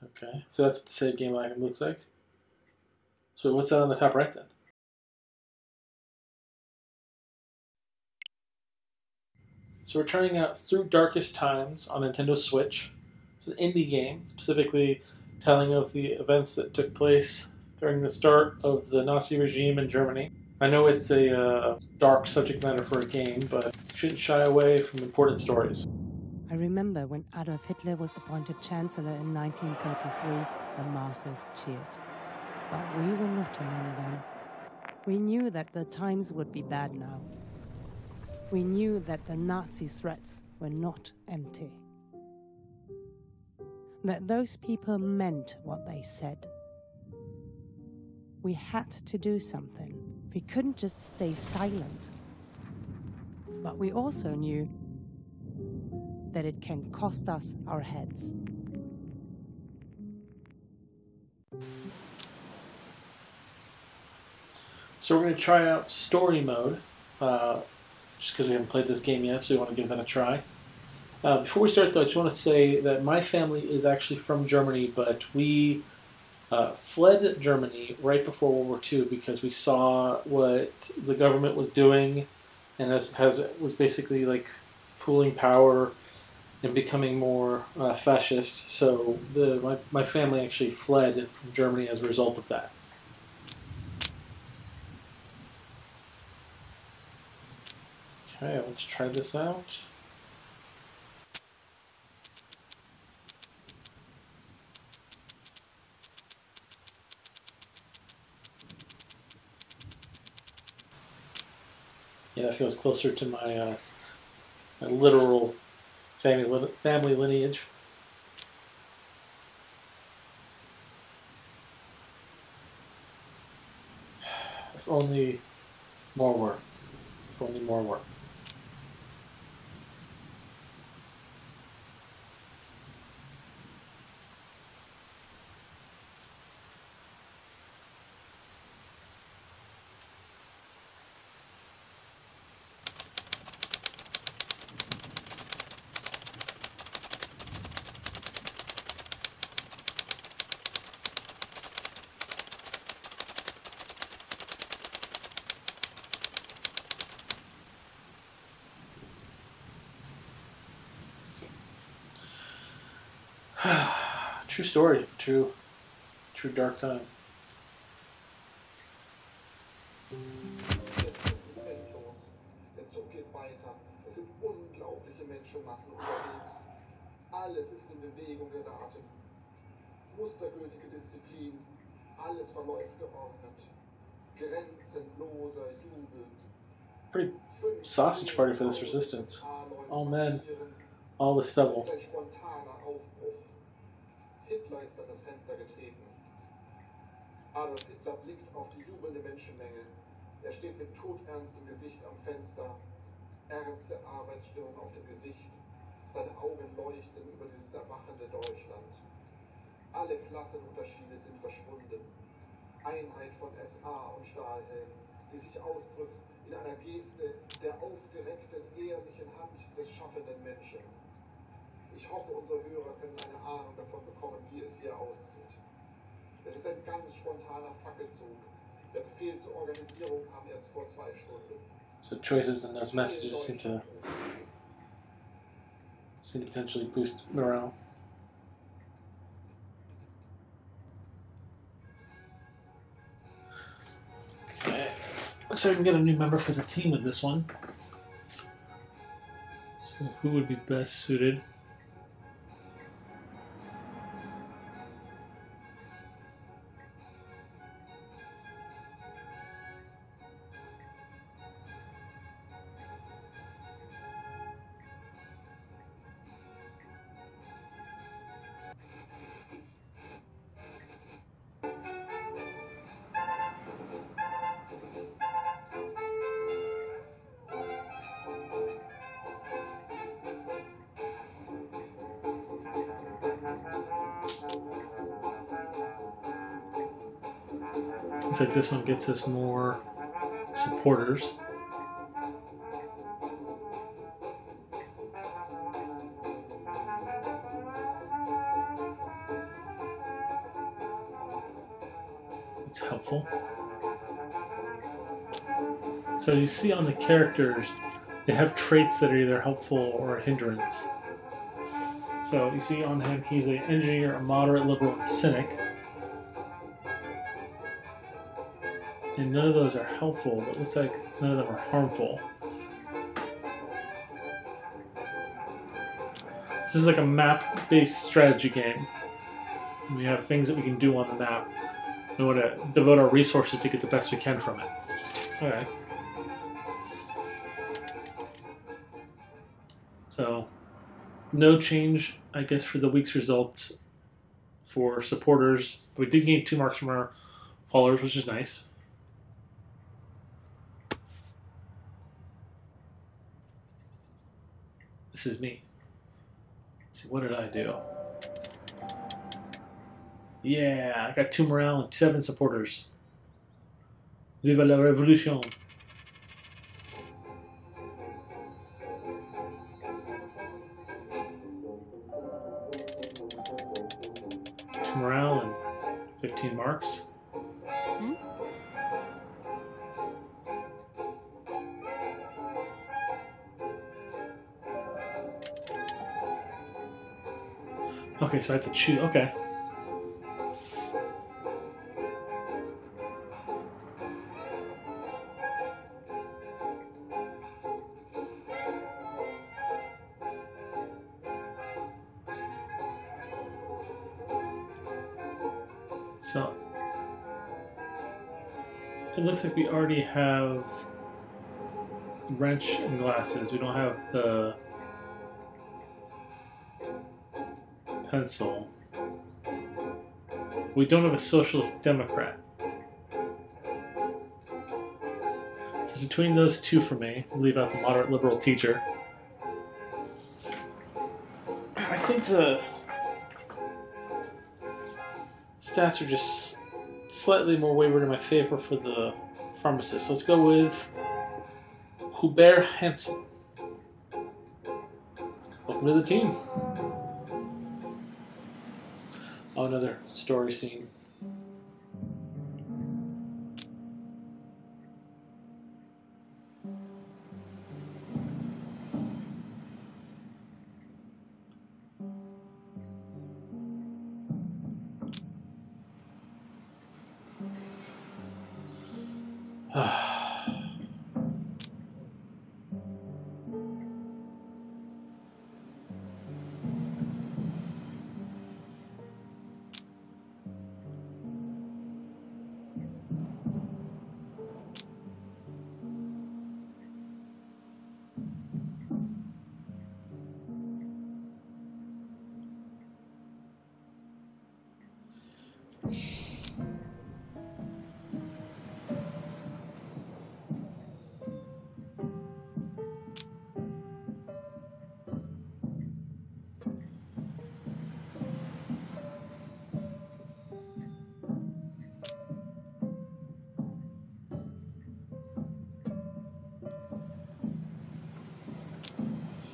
Okay, so that's what the save game icon looks like. So what's that on the top right then? So we're trying out Through Darkest Times on Nintendo Switch. It's an indie game, specifically telling of the events that took place during the start of the Nazi regime in Germany. I know it's a dark subject matter for a game, but you shouldn't shy away from important stories. I remember when Adolf Hitler was appointed Chancellor in 1933, the masses cheered. But we were not among them. We knew that the times would be bad now. We knew that the Nazi threats were not empty. That those people meant what they said. We had to do something. We couldn't just stay silent. But we also knew that it can cost us our heads. So we're going to try out story mode, just because we haven't played this game yet, so we want to give that a try. Before we start, though, I just want to say that my family is actually from Germany, but we fled Germany right before World War II because we saw what the government was doing, and was basically like pooling power and becoming more fascist. So my family actually fled from Germany as a result of that. Okay, let's try this out. Yeah, that feels closer to my my literal family lineage. If only more work. If only more work. True story. True dark time. Der Zug geht weiter. Es sind unglaubliche Menschenmassen unterwegs. Alles ist in Bewegung geraten. Mustergültige Disziplin. Alles verläuft geordnet. Grenzenloser Jubel. Pretty sausage party for this resistance. All men, all with stubble. Ein spontaner Aufbruch. Hitler ist an das Fenster getreten. Adolf Hitler blickt auf die jubelnde Menschenmenge. Er steht mit todernstem Gesicht am Fenster, ernste Arbeitsstimmung auf dem Gesicht. Seine Augen leuchten über dieses erwachende Deutschland. Alle Klassenunterschiede sind verschwunden. Einheit von SA und Stahlhelm, die sich ausdrückt in einer Geste der aufgereckten, ehrlichen Hand des schaffenden Menschen. Ich hoffe, unsere Hörer können eine Ahnung davon bekommen, wie es hier aussieht. Es ist ein ganz spontaner Fackelzug. Der Befehl zur Organisierung kam erst vor 2 Stunden. So choices in those messages seem to potentially boost morale. Okay. Looks like I can get a new member for the team with this one. So who would be best suited? Looks like this one gets us more supporters. It's helpful. So you see on the characters, they have traits that are either helpful or a hindrance. So you see on him, he's an engineer, a moderate, liberal, and a cynic. And none of those are helpful, but it looks like none of them are harmful. This is like a map-based strategy game. We have things that we can do on the map. We want to devote our resources to get the best we can from it. Okay. So, no change, I guess, for the week's results for supporters. We did gain 2 marks from our followers, which is nice. This is me. Let's see, what did I do? Yeah, I got 2 morale and 7 supporters. Viva la revolution! Morale and 15 marks. Okay, so I have to choose. Okay. So it looks like we already have wrench and glasses. We don't have the pencil. We don't have a socialist democrat. So between those 2 for me, leave out the moderate liberal teacher. I think the stats are just slightly more wavered in my favor for the pharmacist. Let's go with Hubert Hansen. Welcome to the team. Oh, another story scene.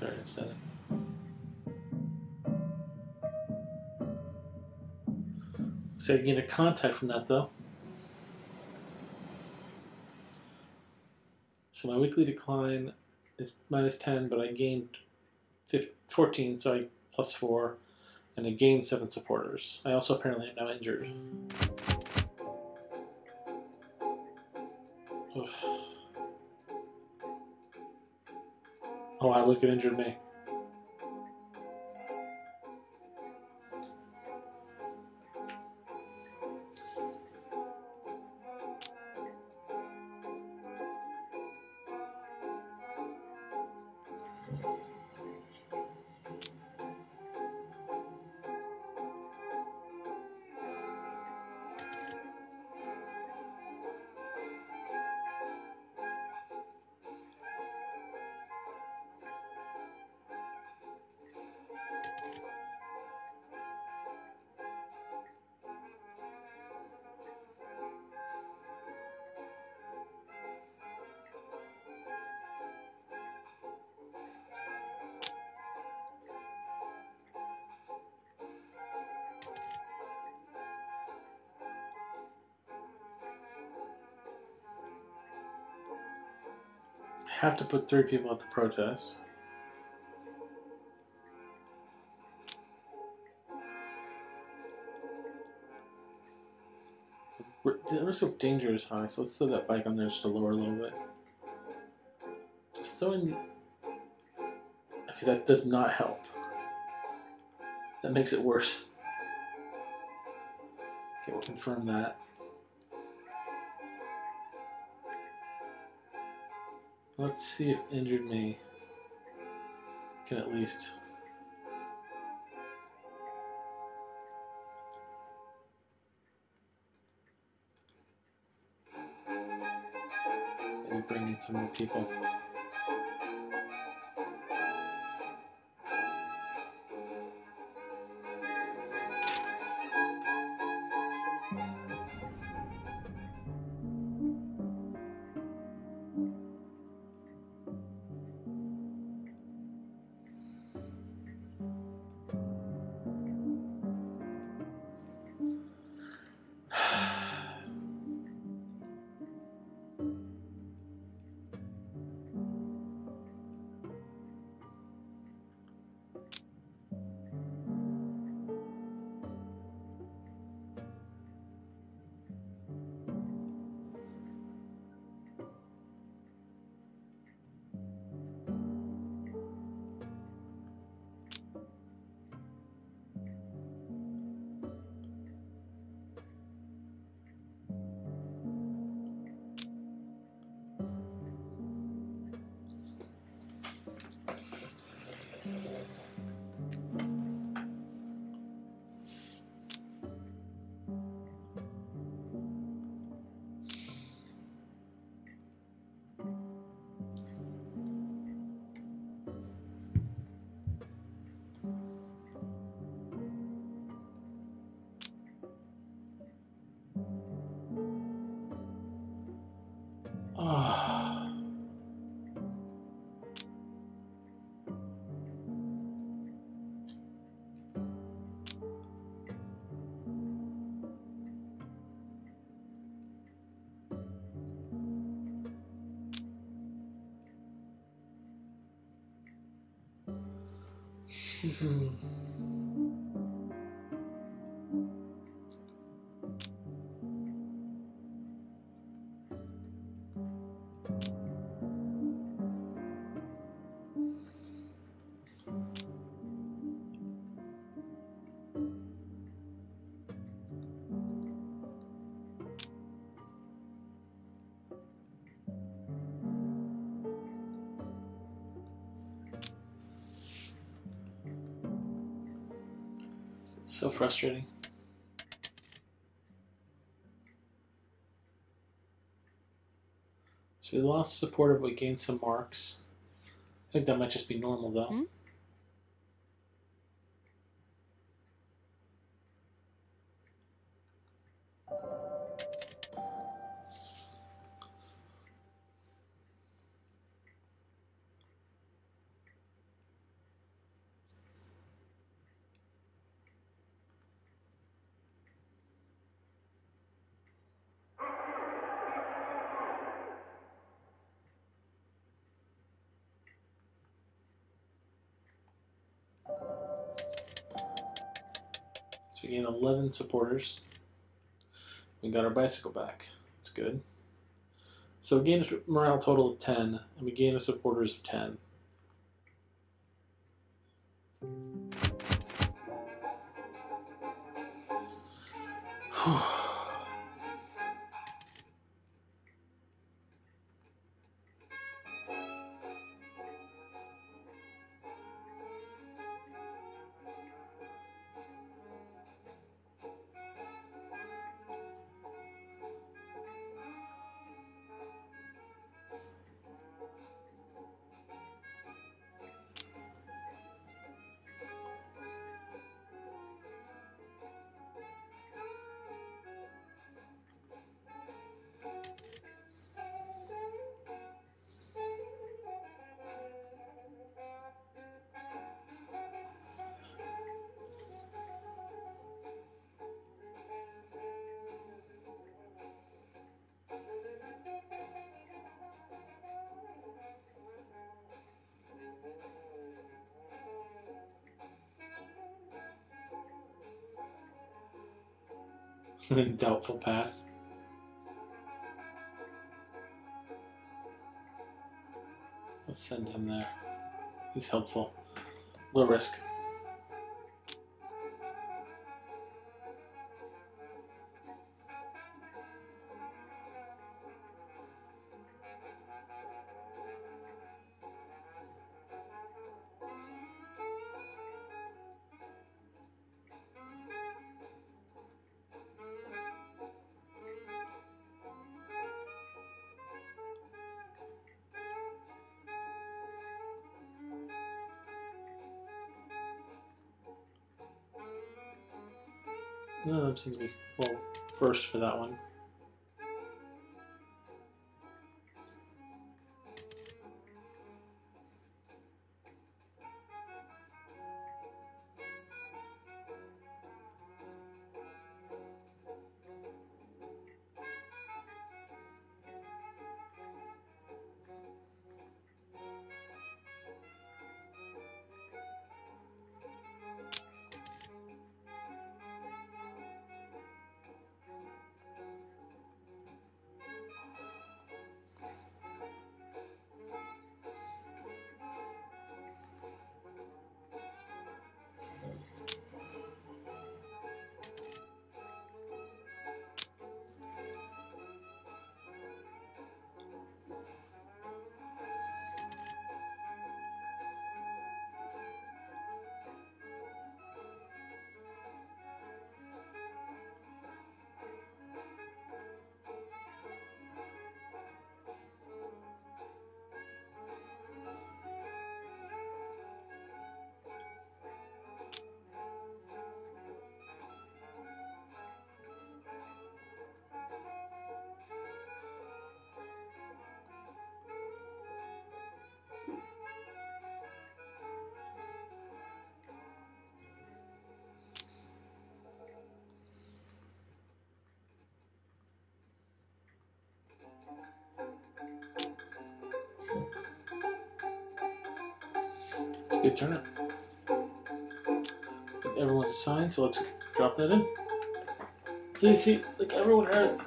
Very upsetting. So you get a contact from that though. So my weekly decline is -10, but I gained 14, so I +4, and I gained 7 supporters. I also apparently am now injured. Oof. Oh wow, look, it injured me. have to put 3 people at the protest. The risk of danger is high, so let's throw that bike on there just to lower a little bit. Just throwing... Okay, that does not help. That makes it worse. Okay, we'll confirm that. Let's see if injured me can at least... maybe bring in some more people. So frustrating. So we lost support, but we gained some marks. I think that might just be normal, though. So we gained 11 supporters. We got our bicycle back. That's good. So we gained a morale total of 10, and we gained a supporters of 10. Doubtful pass. Let's send him there. He's helpful. Low risk. None of them seem to be well versed for that one. It's a good turnout. Everyone's assigned, so let's drop that in. So you see, like everyone has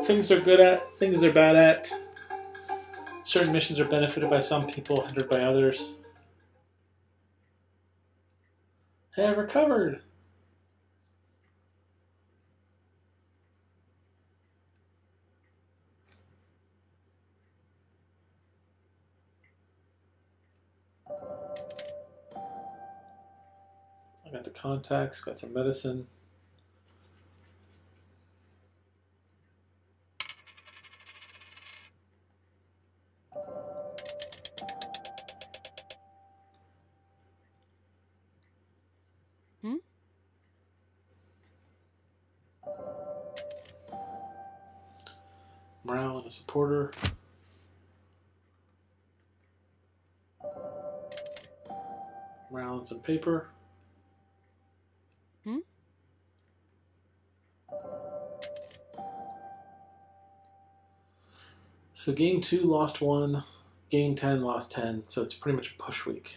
things they're good at, things they're bad at. Certain missions are benefited by some people, hindered by others. Hey, I recovered! I got the contacts, got some medicine. Morale and a supporter. Morale and some paper. So gain 2, lost 1, gain 10, lost 10. So it's pretty much a push week.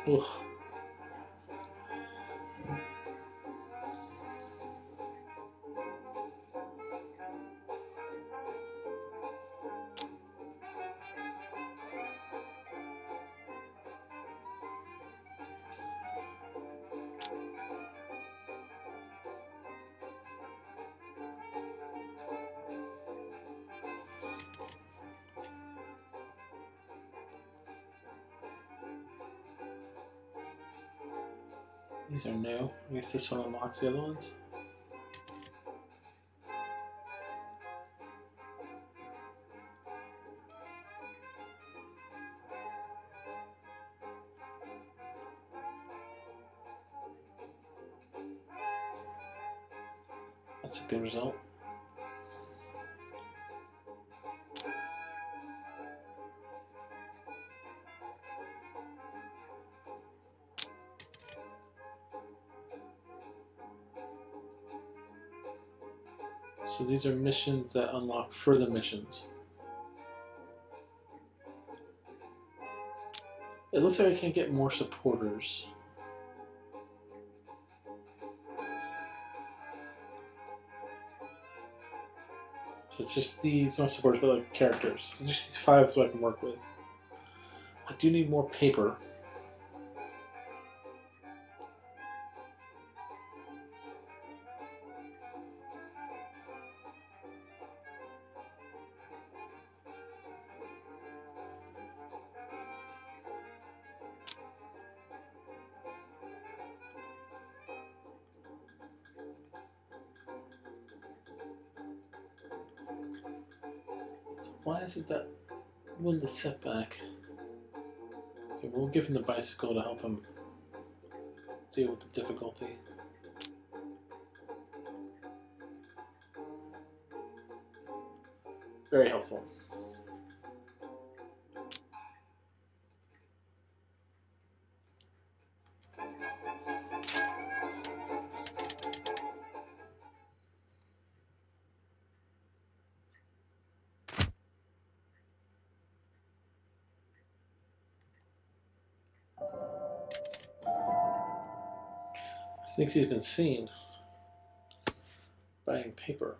Ugh. These are new. I guess this one unlocks the other ones. That's a good result. So these are missions that unlock further missions. It looks like I can get more supporters. So it's just these, not supporters, but like characters. It's just these 5 so I can work with. I do need more paper. Why is it that wind is set back? Okay, we'll give him the bicycle to help him deal with the difficulty. Very helpful. Thinks he's been seen buying paper.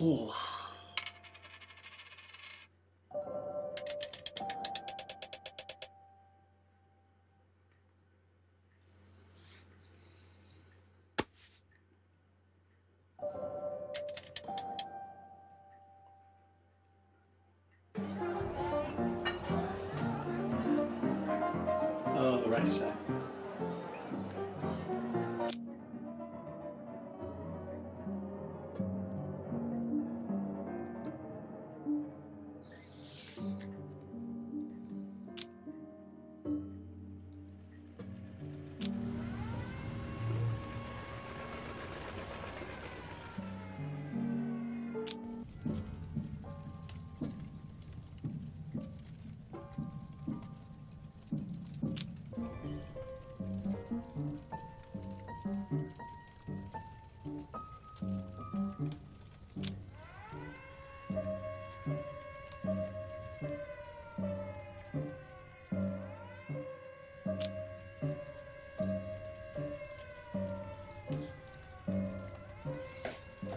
Ooh. Oh, the right side.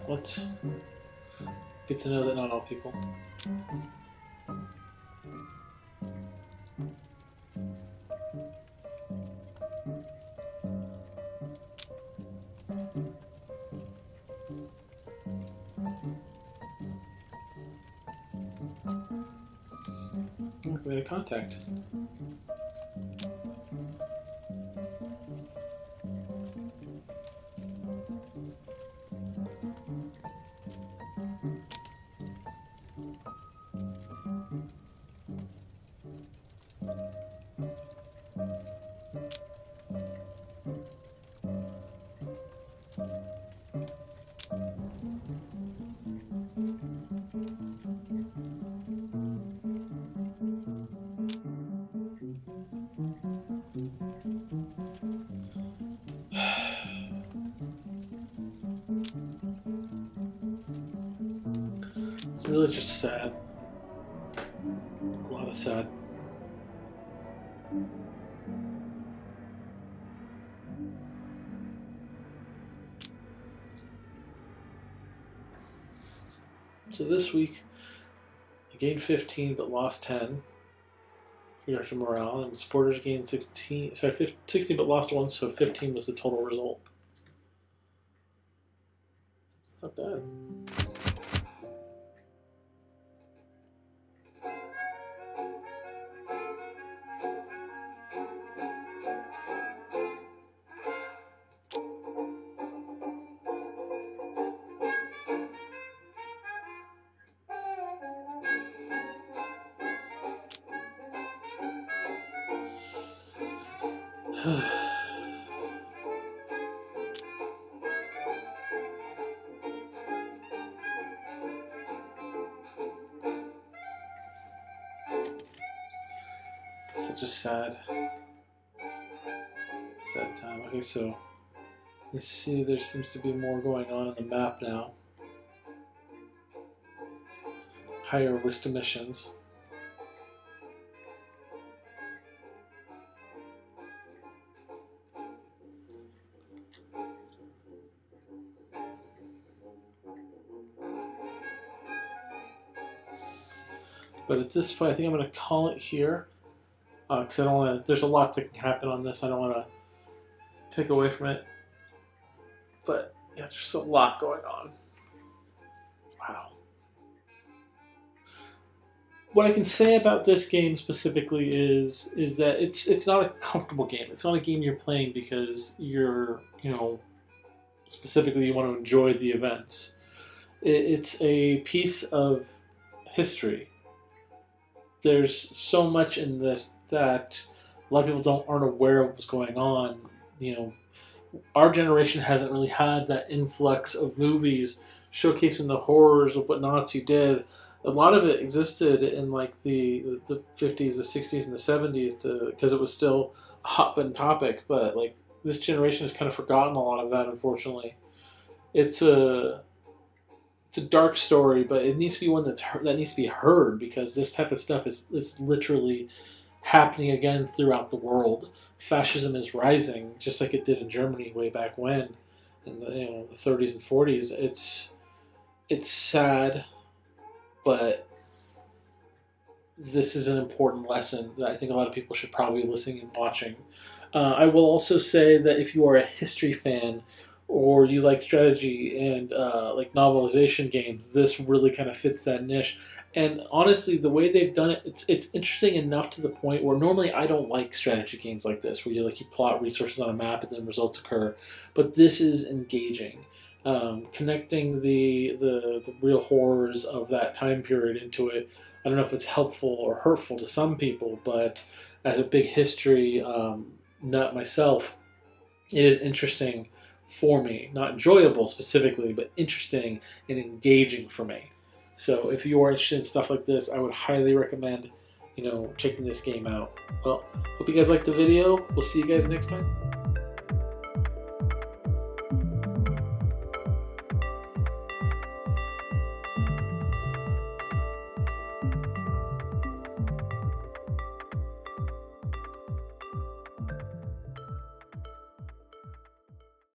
Let's get to know that not all people. We had a contact. It's really just sad. A lot of sad. So this week, I gained 15 but lost 10. Reduction morale, and supporters gained 16. Sorry, 16 but lost 1, so 15 was the total result. It's not bad. Such a sad time. Okay, so you see there seems to be more going on the map now. Higher risk emissions. But at this point, I think I'm going to call it here. Because I don't want to, there's a lot that can happen on this. I don't want to take away from it. But yeah, there's just a lot going on. Wow. What I can say about this game specifically is that it's not a comfortable game. It's not a game you're playing because you're, specifically you want to enjoy the events. It's a piece of history. There's so much in this that a lot of people aren't aware of what's going on. Our generation hasn't really had that influx of movies showcasing the horrors of what Nazi did. A lot of it existed in like the 50s, the 60s, and the 70s because it was still a hot button topic. But like this generation has kind of forgotten a lot of that, unfortunately. It's a dark story, but it needs to be one that needs to be heard, because this type of stuff is literally happening again throughout the world. Fascism is rising, just like it did in Germany way back when, in the the 30s and 40s. It's sad, but this is an important lesson that I think a lot of people should probably be listening and watching. I will also say that if you are a history fan, or you like strategy and like novelization games, this really kind of fits that niche. And honestly, the way they've done it, it's interesting enough to the point where normally I don't like strategy games like this, where you plot resources on a map and then results occur. But this is engaging, connecting the real horrors of that time period into it. I don't know if it's helpful or hurtful to some people, but as a big history nut myself, it is interesting for me. Not enjoyable specifically, but interesting and engaging for me. So if you are interested in stuff like this, I would highly recommend, checking this game out. Well, hope you guys liked the video. We'll see you guys next time.